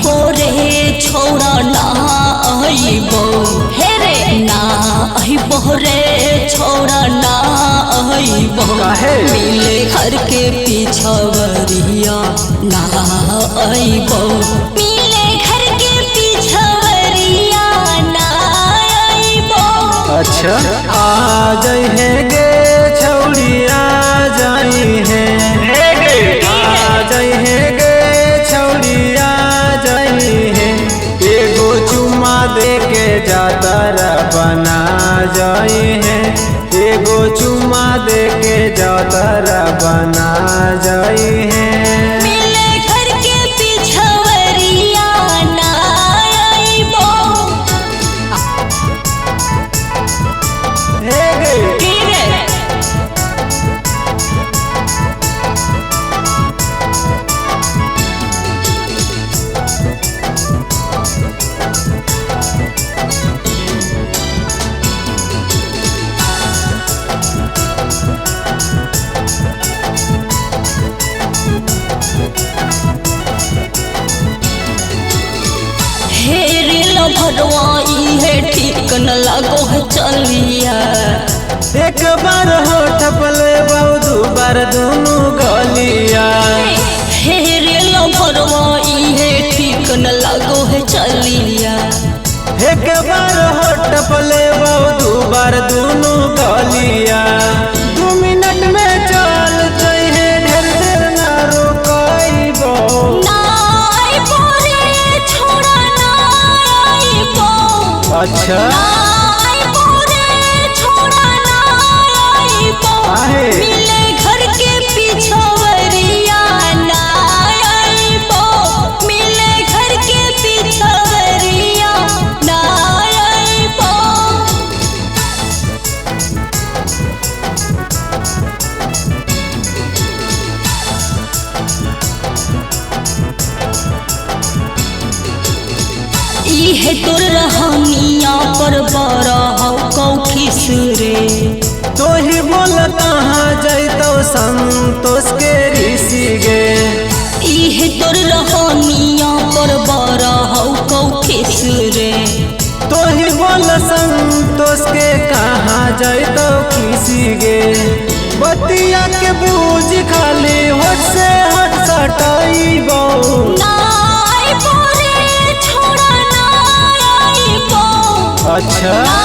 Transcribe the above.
रे छोड़ा ना आइबो हे रे ना आइबो रे छोड़ा ना आइबो मिले घर के पिछवरिया ना आइबो मिले घर के पिछवरिया ना आइबो। अच्छा आ जाई है गे छौड़ी आ जाई है आ जाई है गे छौड़ी आ जाई है एगो चुम्मा दे के जातरा बना जाई है एगो चुम्मा दे के जातरा बना जाई है मिले घर के पिछवरिया ना आइबो हे गे हेरे भरवाई है ठीक न लगो है चलिया एक बार होठ पले बहु दू बार दोनों गलिया हेरे भरवाई है ठीक न लगो है चलिया एक बार होठ पले बहु दू बार दोनों गलिया 2 मिनट में चल चाहिए ढेर देर ना रोकइबो ना आइबो रे छोड़ा ना आइबो अच्छा ना आइबो रे छोड़ा ना आइबो मिले घर के पिछवरिया ना आइबो मिले घर के पिछवरिया ना आइबो। इहे तोर रहनिया पर बरहौ कौखिस रे तो ही बोल कहाँ जैतो संतोष के ऋषि गे इहे तोर रहनिया पर बरहौ कौखिस रे तो ही बोल संतोष के कहाँ जैतो किसी गे बतिया के बूझ खाली होठ से हट सटाइबो ना आइबो रे छोड़ा ना आइबो अच्छा ना